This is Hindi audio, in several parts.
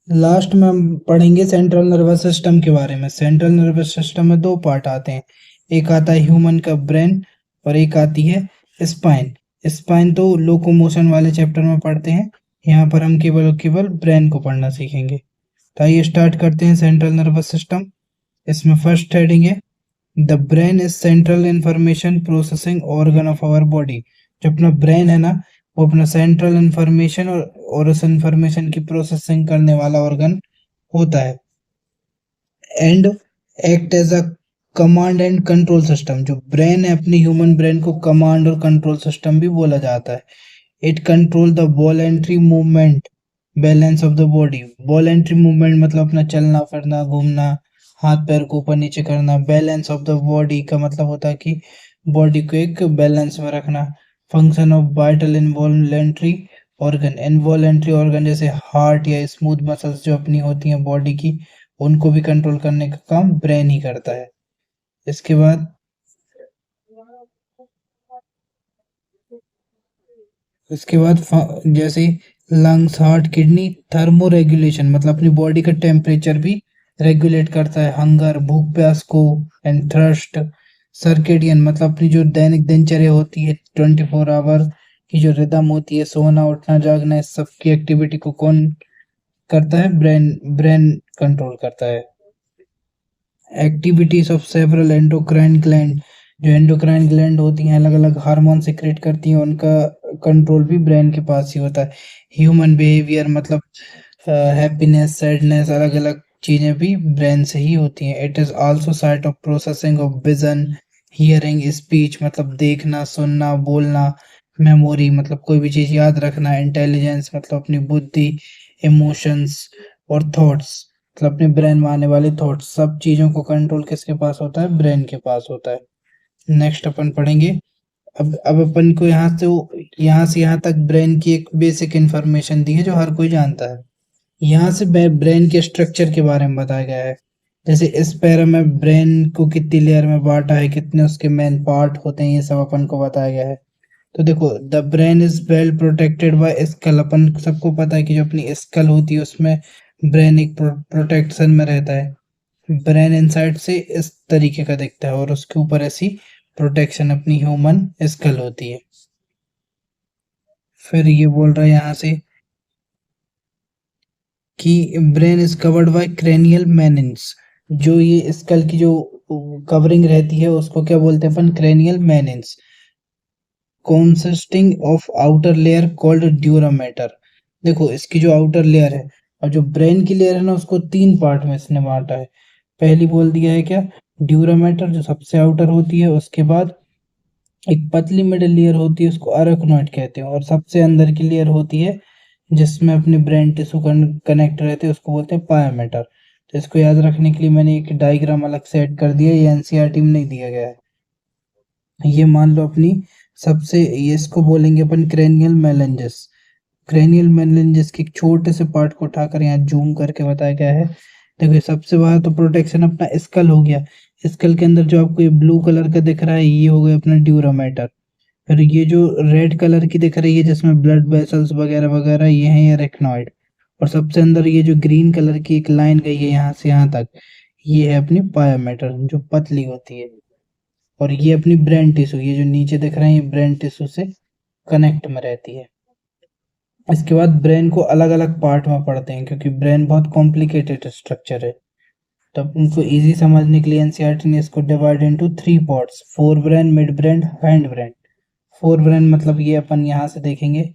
लास्ट में हम पढ़ेंगे सेंट्रल नर्वस सिस्टम के बारे में। सेंट्रल नर्वस सिस्टम में दो पार्ट आते हैं, एक आता है ह्यूमन का ब्रेन और एक आती है स्पाइन। स्पाइन तो लोकोमोशन वाले चैप्टर में पढ़ते हैं, यहाँ पर हम केवल केवल ब्रेन को पढ़ना सीखेंगे। तो आइए स्टार्ट करते हैं सेंट्रल नर्वस सिस्टम। इसमें फर्स्ट हेडिंग है the brain is central information processing organ of our body. जो अपना ब्रेन है ना, वो अपना सेंट्रल इंफॉर्मेशन और उस इंफॉर्मेशन की प्रोसेसिंग करने वाला ऑर्गन होता है। And act as a command and control system. जो ब्रेन है अपनी ह्यूमन ब्रेन को कमांड और कंट्रोल सिस्टम भी बोला जाता है। It control the voluntary movement balance of the body. Voluntary movement मतलब अपना चलना फिरना घूमना, हाथ पैर को ऊपर नीचे करना। बैलेंस ऑफ द बॉडी का मतलब होता है कि बॉडी को एक बैलेंस में रखना। Function of vital involuntary organ. Involuntary organ जैसे हार्ट या स्मूथ मसल्स जो अपनी होती हैं बॉडी की, उनको भी कंट्रोल करने का काम ब्रेन ही करता है। इसके बाद जैसे lungs heart kidney thermo regulation मतलब अपनी बॉडी का टेम्परेचर भी रेगुलेट करता है। हंगर भूख प्यास को एंड थर्स्ट। सर्केडियन मतलब अपनी जो दैनिक दिनचर्या होती है 24 आवर की जो रिदम होती है, सोना उठना जागना, इस सब की एक्टिविटी को कौन करता है? ब्रेन। ब्रेन कंट्रोल करता है। Activities of several endocrine gland. जो एंडोक्राइन ग्लैंड होती हैं अलग अलग हार्मोन सिक्रेट करती हैं, उनका कंट्रोल भी ब्रेन के पास ही होता है। ह्यूमन बिहेवियर मतलब हैप्पीनेस सैडनेस अलग अलग चीजें भी ब्रेन से ही होती हैं। It is also site of processing of vision hearing speech मतलब देखना सुनना बोलना। मेमोरी मतलब कोई भी चीज याद रखना। इंटेलिजेंस मतलब अपनी बुद्धि। इमोशंस और थॉट्स मतलब अपने ब्रेन में आने वाले थॉट्स। सब चीजों को कंट्रोल किसके पास होता है? ब्रेन के पास होता है। नेक्स्ट अपन पढ़ेंगे। अब अपन को यहाँ से यहाँ तक ब्रेन की एक बेसिक इंफॉर्मेशन दी है जो हर कोई जानता है। यहाँ से ब्रेन के स्ट्रक्चर के बारे में बताया गया है। जैसे इस पैरा में ब्रेन को कितनी लेयर में बांटा है, कितने उसके मेन पार्ट होते हैं, ये सब अपन को बताया गया है। तो देखो, the brain is well protected by skull. अपन सबको पता है कि जो अपनी स्कल होती है उसमें ब्रेन एक प्रोटेक्शन में रहता है। ब्रेन इनसाइड से इस तरीके का दिखता है और उसके ऊपर ऐसी प्रोटेक्शन अपनी ह्यूमन स्कल होती है। फिर ये बोल रहा है यहाँ से कि brain is covered by cranial meninges. जो ये स्कल की जो कवरिंग रहती है उसको क्या बोलते हैं अपन? Cranial मेनिन्स। consisting of outer layer called dura matter। देखो, इसकी जो आउटर लेयर है और जो ब्रेन की लेयर है ना, उसको तीन पार्ट में इसने बांटा है। पहली बोल दिया है क्या? ड्यूरा मैटर जो सबसे आउटर होती है। उसके बाद एक पतली मिडिल लेयर होती है, उसको अरेक्नोइड कहते हैं। और सबसे अंदर की लेयर होती है जिसमें अपने ब्रेन टिश्यू कनेक्ट रहते हैं, उसको बोलते हैं पाया मैटर। तो इसको याद रखने के लिए मैंने एक डायग्राम अलग से ऐड कर दिया, ये एनसीईआरटी में नहीं दिया गया है। ये मान लो अपनी सबसे, ये इसको बोलेंगे अपन क्रेनियल मेलेंजेस। क्रेनियल मेलेंजेस के एक छोटे से पार्ट को उठाकर यहाँ जूम करके बताया गया है। देखो, सबसे बड़ा तो प्रोटेक्शन अपना स्कल हो गया। स्कल के अंदर जो आपको ये ब्लू कलर का दिख रहा है, ये हो गया अपना ड्यूरा मैटर। फिर ये जो रेड कलर की दिख रही है जिसमें ब्लड वेसल्स वगैरह वगैरह, ये है ये रेक्नॉइड। और सबसे अंदर ये जो ग्रीन कलर की एक लाइन गई है यहाँ से यहाँ तक, ये है अपनी पाया मैटर जो पतली होती है। और ये अपनी ब्रेन टिश्यू, ये जो नीचे दिख रहे हैं, ये ब्रेन टिश्यू से कनेक्ट में रहती है। इसके बाद ब्रेन को अलग अलग पार्ट में पढ़ते हैं क्योंकि ब्रेन बहुत कॉम्प्लिकेटेड स्ट्रक्चर है। तो उनको इजी समझने के लिए एनसीईआरटी ने इसको divide into three parts: fore brain, mid brain, hind brain. Fore brain मतलब ये अपन यहाँ से देखेंगे।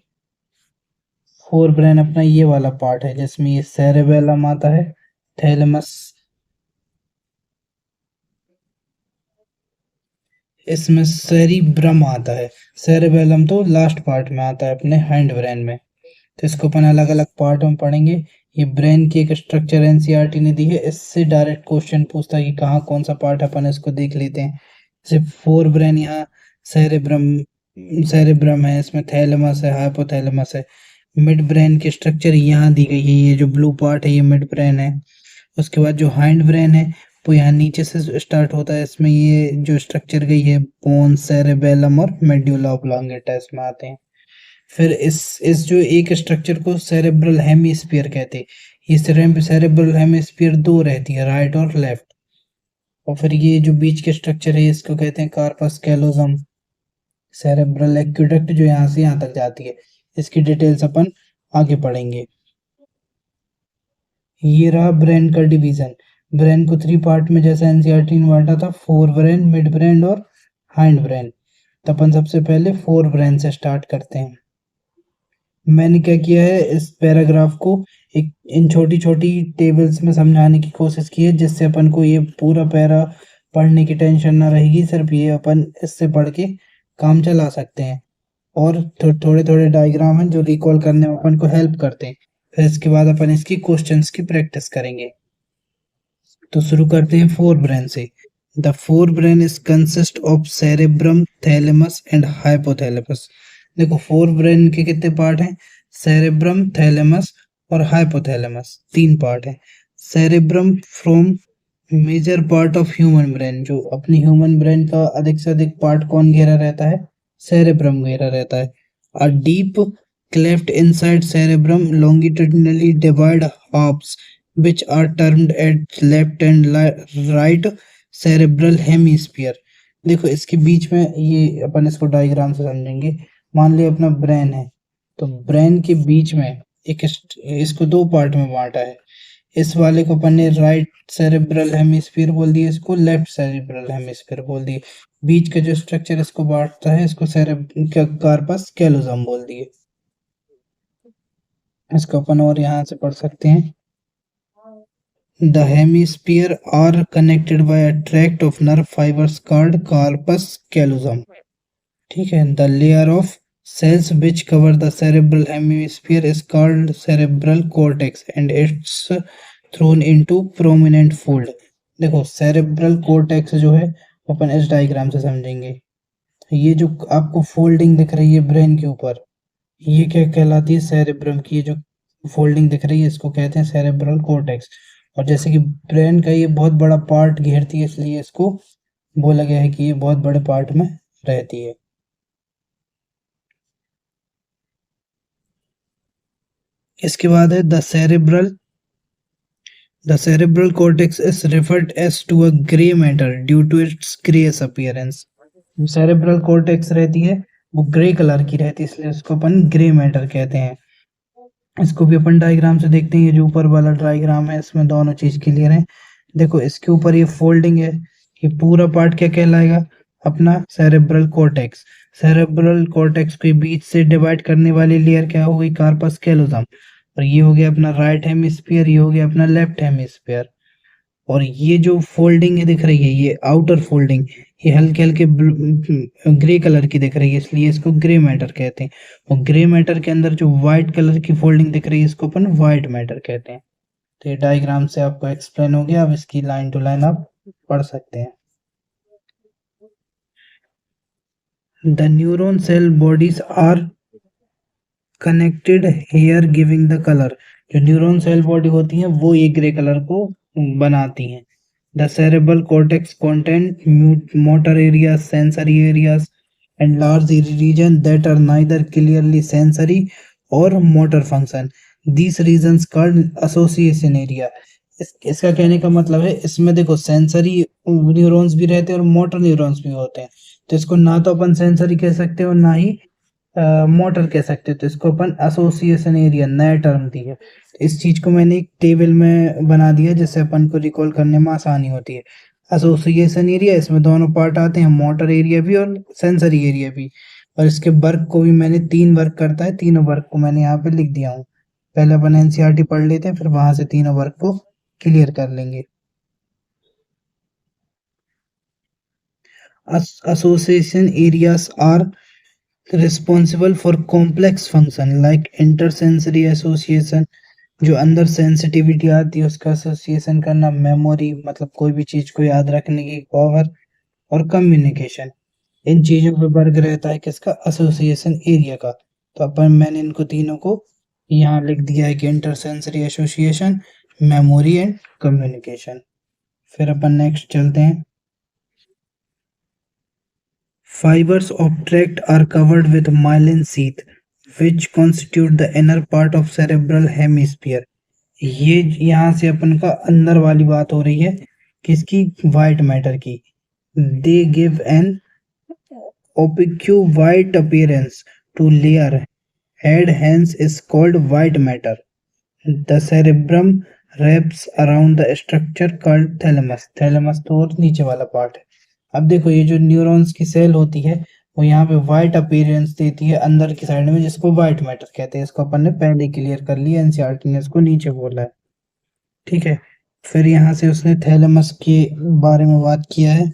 फोर ब्रेन अपना ये वाला पार्ट है जिसमें ये सेरेबेलम आता है, थैलेमस, इसमें सेरिब्रम आता है। सेरेबेलम तो लास्ट पार्ट में आता है अपने हैंड ब्रेन में। तो इसको अपन अलग अलग पार्ट में पढ़ेंगे। ये ब्रेन की एक स्ट्रक्चर एनसीईआरटी ने दी है, इससे डायरेक्ट क्वेश्चन पूछता है कि कहाँ कौन सा पार्ट है, अपन इसको देख लेते हैं। जैसे फोर ब्रेन, यहाँ सेरेब्रम, सेरेब्रम है, इसमें थैलेमस है, हाइपोथैलेमस है। मिड ब्रेन की स्ट्रक्चर यहाँ दी गई है, ये जो ब्लू पार्ट है ये मिड ब्रेन है। उसके बाद जो हैंड ब्रेन है वो यहाँ नीचे से स्टार्ट होता है, इसमें ये जो स्ट्रक्चर गई है बोन, सेरेबेलम और मेड्यूला ऑब्लोंगेटा इसमें आते हैं। फिर इस जो एक स्ट्रक्चर को सेरेब्रल हेमिस्फीयर कहते हैं। ये सेरेब्रल हेमिस्फीयर दो रहती है, राइट और लेफ्ट। और फिर ये जो बीच के स्ट्रक्चर है इसको कहते हैं कार्पस कैलोसम। सेरेब्रल एक्वेडक्ट जो यहाँ से यहाँ तक जाती है, इसकी डिटेल्स अपन आगे पढ़ेंगे। ये रहा ब्रेन का डिवीजन। ब्रेन को 3 पार्ट में जैसा एनसीईआरटी ने बांटा था, फोर ब्रेन, मिड ब्रेन और हाइंड ब्रेन। तो अपन सबसे पहले फोर ब्रेन से स्टार्ट करते हैं। मैंने क्या किया है, इस पैराग्राफ को एक इन छोटी छोटी टेबल्स में समझाने की कोशिश की है, जिससे अपन को ये पूरा पैरा पढ़ने की टेंशन ना रहेगी। सिर्फ ये अपन इससे पढ़ के काम चला सकते हैं। और थोड़े थोड़े डायग्राम हैं जो रिकॉल करने में अपन को हेल्प करते हैं। फिर इसके बाद अपन इसकी क्वेश्चंस की प्रैक्टिस करेंगे। तो शुरू करते हैं फोर ब्रेन से। The fore brain is consist of cerebrum, thalamus and hypothalamus. देखो फोर ब्रेन के कितने पार्ट हैं, सेरेब्रम, थैलेमस और हाइपोथैलेमस, 3 पार्ट हैं। Cerebrum from major part of human brain, जो अपनी ह्यूमन ब्रेन का अधिक से अधिक पार्ट कौन घेरा रहता है, सेरेब्रम घेरा रहता है। A deep cleft inside cerebrum longitudinally divide halves which are termed as left and right cerebral hemisphere। देखो इसके बीच में ये अपन इसको डायग्राम से समझेंगे। मान लिया अपना ब्रेन है, तो ब्रेन के बीच में एक इसको 2 पार्ट में बांटा है। इस वाले को अपन ने राइट सेरेब्रल हेमिस्फीयर बोल दिया, इसको लेफ्ट सेरेब्रल हेमिस्फीयर बोल दिए। बीच का जो स्ट्रक्चर इसको बांटता है, इसको कार्पस कैलोसम बोल दिए। इसको अपन और यहाँ से पढ़ सकते हैं। The hemisphere are connected by a tract of nerve fibers called corpus callosum। ठीक है। The layer of cells which cover the cerebral hemisphere is called cerebral cortex and it's thrown into prominent fold। देखो cerebral cortex जो है अपन इस डायग्राम से समझेंगे। ये जो आपको फोल्डिंग दिख रही है ब्रेन के ऊपर, ये क्या कहलाती है, सेरेब्रम की। ये जो फोल्डिंग दिख रही है इसको कहते हैं सेरेब्रल कॉर्टेक्स। और जैसे कि ब्रेन का ये बहुत बड़ा पार्ट घेरती है, इसलिए इसको बोला गया है कि ये बहुत बड़े पार्ट में रहती है। इसके बाद है the cerebral cortex is referred as to a grey matter due to its greys appearance. Cerebral cortex रहती है वो ग्रे कलर की रहती है, इसलिए उसको अपन ग्रे मैटर कहते हैं। इसको भी अपन डायग्राम से देखते हैं। ये जो ऊपर वाला डायग्राम है इसमें दोनों चीज क्लियर है। देखो इसके ऊपर ये फोल्डिंग है, ये पूरा पार्ट क्या कहलाएगा, अपना सेरेब्रल कॉर्टेक्स। सेरेब्रल कॉर्टेक्स के बीच से डिवाइड करने वाली लेयर क्या हो गई, कार्पस कैलोसम। और ये हो गया अपना राइट हेमिस्फीयर, ये हो गया अपना लेफ्ट हेमिस्फीयर। और ये जो फोल्डिंग है दिख रही है, ये आउटर फोल्डिंग, ये हल्के हल्के ग्रे कलर की दिख रही है, इसलिए इसको ग्रे मैटर कहते हैं। और ग्रे मैटर के अंदर जो व्हाइट कलर की फोल्डिंग दिख रही है इसको अपन व्हाइट मैटर कहते हैं। तो ये डायग्राम से आपको एक्सप्लेन हो गया। अब इसकी लाइन टू लाइन आप पढ़ सकते हैं। The neuron cell bodies are connected here giving the colour. जो न्यूरॉन सेल बॉडी होती है वो ये ग्रे कलर को बनाती हैं। The cerebral cortex content motor areas, sensory areas and large region that are neither clearly sensory और motor function. This regions called association area. इसका कहने का मतलब है, इसमें देखो सेंसरी न्यूरॉन्स भी रहते हैं और मोटर न्यूरॉन्स भी होते हैं। तो इसको ना तो अपन सेंसरी कह सकते हैं और ना ही मोटर कह सकते हैं। तो इसको अपन एसोसिएशन एरिया नया टर्म दी है। इस चीज को मैंने एक टेबल में बना दिया जिससे अपन को रिकॉल करने में आसानी होती है। एसोसिएशन एरिया, इसमें दोनों पार्ट आते हैं, मोटर एरिया भी और सेंसरी एरिया भी। और इसके वर्क को भी मैंने 3 वर्क करता है, तीनों वर्क को मैंने यहाँ पे लिख दिया हूँ। पहले अपन एनसीईआरटी पढ़ लेते हैं, फिर वहां से तीनों वर्क को क्लियर कर लेंगे। Association areas are responsible for complex function like intersensory association, जो अंदर सेंसिटिविटी आती है उसका एसोसिएशन करना, मेमोरी मतलब कोई भी चीज को याद रखने की पावर, और कम्युनिकेशन। इन चीजों पे वर्ग रहता है किसका, एसोसिएशन एरिया का। तो अपन मैंने इनको तीनों को यहाँ लिख दिया है कि इंटरसेंसरी एसोसिएशन, मेमोरी एंड कम्युनिकेशन। फिर अपन नेक्स्ट चलते हैं। Fibers of tract are covered with myelin sheath, which constitute the inner part of cerebral hemisphere। ये यहाँ से अपन का अंदर वाली बात हो रही है किसकी, व्हाइट मैटर की। They give an opaque white appearance to layer head, hence is called white matter. The cerebrum wraps around the structure called thalamus. thalamus तो और नीचे वाला पार्ट है। अब देखो ये जो न्यूरॉन्स की सेल होती है वो यहाँ पे व्हाइट अपीयरेंस देती है अंदर की साइड में, जिसको व्हाइट मैटर कहते हैं। इसको अपन ने पहले क्लियर कर लिया, एनसीईआरटी ने इसको नीचे बोला है। ठीक है, फिर यहाँ से उसने थैलेमस के बारे में बात किया है।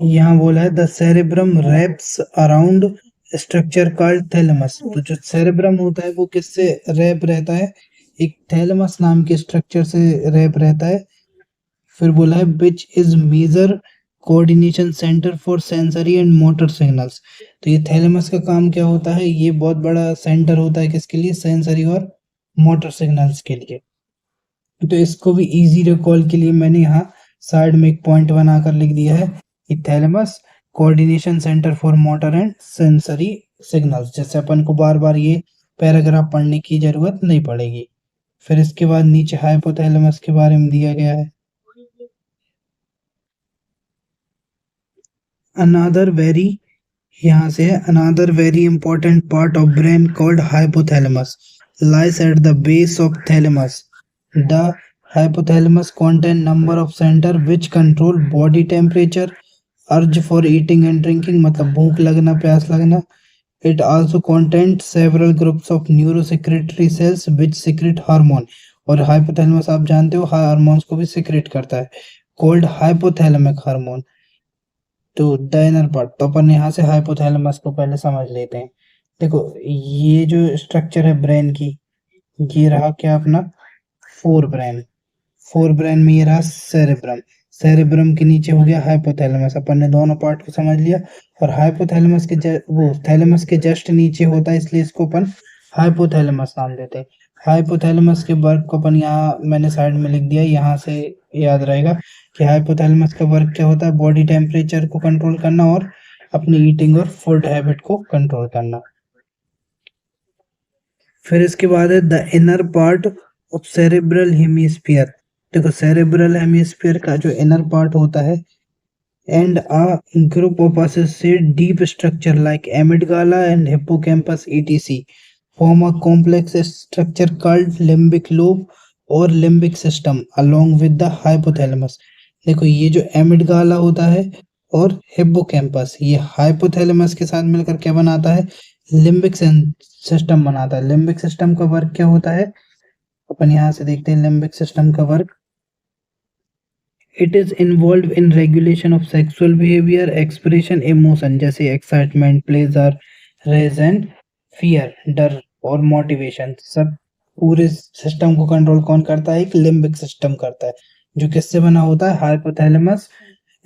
यहाँ बोला है the cerebrum wraps around structure called thalamus. तो जो सेरेब्रम होता है वो किससे रैप रहता है, एक थैलेमस नाम के स्ट्रक्चर से रैप रहता है। फिर बोला है which is major coordination centre for sensory and motor signals. तो ये थैलेमस का काम क्या होता है, ये बहुत बड़ा सेंटर होता है किसके लिए, सेंसरी और मोटर सिग्नल्स के लिए। तो इसको भी इजी रिकॉल के लिए मैंने यहाँ साइड में एक पॉइंट बनाकर लिख दिया है कि thalamus coordination centre for motor and sensory signals, जैसे अपन को बार बार ये पैराग्राफ पढ़ने की जरूरत नहीं पड़ेगी। फिर इसके बाद नीचे हाइपोथैलेमस के बारे में दिया गया है। अनदर वेरी, यहाँ से है another very important part of brain called hypothalamus lies at the base of thalamus. The hypothalamus contain number of center which control body temperature, urge for eating and drinking मतलब भूख लगना प्यास लगना। It also contains several groups of neurosecretory cells which secrete hormone। और hypothalamus आप जानते हो हार्मोन्स को भी secrete करता है, called hypothalamic hormone। तो द इनर पार्ट, तो अपन यहाँ से हाइपोथैलेमस को पहले समझ लेते हैं। देखो ये जो स्ट्रक्चर है ब्रेन की, ये रहा क्या अपना फोर ब्रेन। फोर ब्रेन में ये रहा सेरेब्रम, सेरेब्रम के नीचे हो गया हाइपोथैलेमस। अपन ने दोनों पार्ट को समझ लिया। और हाइपोथैलेमस के वो थैलेमस के जस्ट नीचे होता है, इसलिए इसको अपन हाइपोथैलेमस नाम देते हैं। हाइपोथैलेमस के वर्क को अपन यहाँ मैंने साइड में लिख दिया, यहाँ से याद रहेगा कि हाइपोथैलेमस का वर्क क्या होता है, बॉडी टेम्परेचर को कंट्रोल करना और अपनी ईटिंग और फूड हैबिट को कंट्रोल करना। फिर इसके बाद है the inner part of cerebral hemisphere. देखो सेरेब्रल हेमिस्फीयर का जो इनर पार्ट होता है and a group of associated deep structure like amygdala and hippocampus etc form a complex structure called limbic lobe और limbic system along with the hypothalamus। देखो ये जो एमिडगाला होता है और हिप्पोकैम्पस ये हाइपोथैलेमस के साथ मिलकर क्या बनाता है, लिम्बिक सिस्टम बनाता है। लिम्बिक सिस्टम का वर्क क्या होता है, अपन यहाँ से देखते हैं लिम्बिक सिस्टम का work. It is involved in regulation of sexual behavior, expression, emotion जैसे excitement, pleasure, rage and fear, डर और motivation। सब पूरे सिस्टम को कंट्रोल कौन करता है, एक लिम्बिक सिस्टम करता है, जो किससे बना होता है, हाइपोथैलेमस,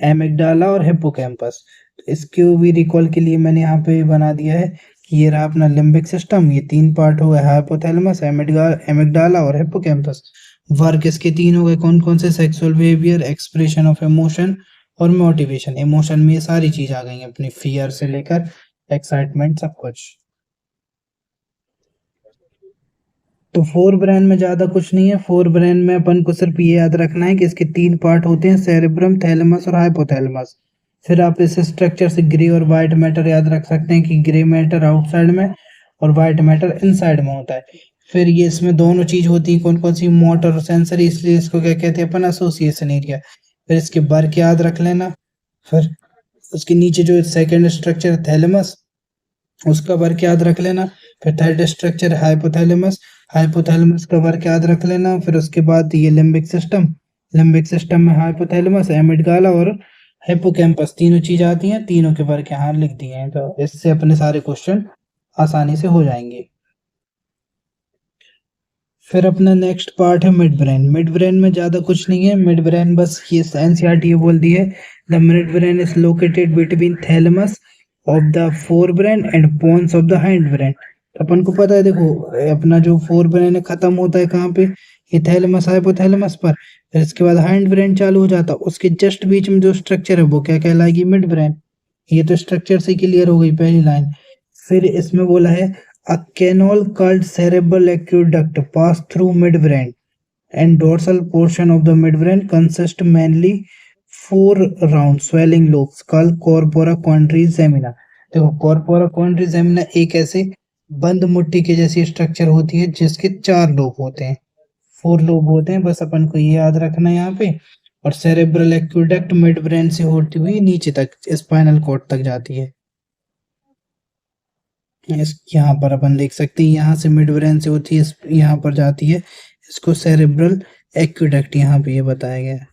एमिगडाला और हिप्पोकैम्पस। तो इसको भी रिकॉल के लिए मैंने यहाँ पे बना दिया है कि ये रहा अपना लिम्बिक सिस्टम, ये तीन पार्ट हो गए, हाइपोथैलेमस, एमिगडाला और हिप्पोकैम्पस। वर्क इसके तीन हो गए, कौन कौन से, sexual behaviour, expression of emotion और मोटिवेशन। इमोशन में ये सारी चीज आ गई अपनी, फियर से लेकर एक्साइटमेंट सब कुछ। तो फोर ब्रेन में ज्यादा कुछ नहीं है। फोर ब्रेन में अपन को सिर्फ ये याद रखना है कि इसके तीन पार्ट होते हैं, सेरेब्रम, थैलेमस और हाइपोथैलेमस। फिर आप इस स्ट्रक्चर से ग्रे और व्हाइट मैटर याद रख सकते हैं कि ग्रे मैटर आउटसाइड में और व्हाइट मैटर इनसाइड में होता है। फिर ये इसमें दोनों चीज होती है, कौन कौन सी, मोटर और सेंसरी, इसलिए इसको क्या कहते हैं अपन, एसोसिएशन एरिया। फिर इसके वर्क याद रख लेना। फिर उसके नीचे जो सेकंड स्ट्रक्चर थैलेमस, उसका वर्क याद रख लेना। फिर थर्ड स्ट्रक्चर हाइपोथैलेमस, हाइपोथैलेमस का वर्क याद रख लेना। फिर उसके बाद ये लिम्बिक सिस्टम, लिम्बिक सिस्टम में हाइपोथैलेमस, एमिडगाला और हिप्पोकैम्पस तीनों चीज आती हैं, तीनों के वर्क यहाँ लिख दिए हैं। तो इससे अपने सारे क्वेश्चन आसानी से हो जाएंगे। फिर अपना नेक्स्ट पार्ट है मिड ब्रेन। मिड ब्रेन में ज्यादा कुछ नहीं है, मिड ब्रेन बस ये एनसीईआरटी ये बोल दी है, the mid brain is located between thalamus of the four brain and pons of the hind brain. अपन को पता है, देखो अपना जो फोर ब्रेन है खत्म होता है कहाँ पे, ये थैलेमस हाइपोथैलेमस पर। फिर इसके बाद हाइंड ब्रेन चालू हो जाता है, उसके जस्ट बीच में जो स्ट्रक्चर है वो क्या कहलाएगी, मिड ब्रेन। ये तो स्ट्रक्चर से क्लियर हो गई पहली लाइन। फिर इसमें बोला है A canal called cerebral aqueduct pass through midbrain, and dorsal portion of the midbrain consists mainly four round swelling lobes called corpora quadrigemina। देखो corpora quadrigemina एक ऐसे बंद मुट्ठी के जैसी स्ट्रक्चर होती है जिसके चार लोब होते हैं, फोर लोब होते हैं, बस अपन को ये याद रखना है यहाँ पे। और सेरेब्रल एक्विडक्ट मिड ब्रेन से होती हुई नीचे तक स्पाइनल कॉर्ड तक जाती है। यहाँ पर अपन देख सकते हैं, यहाँ से मिड ब्रेन से होती है, यहाँ पर जाती है, इसको सेरेब्रल एक्विडक्ट यहाँ पे ये बताया गया है।